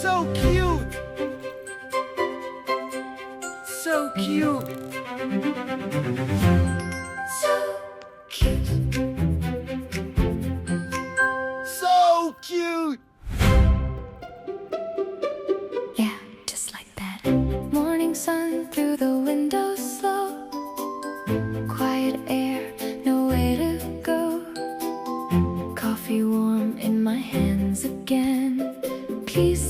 So cute! So cute! So cute. So cute! Yeah, just like that. Morning sun through the window slow. Quiet air, no way to go. Coffee warm in my hands again. Peace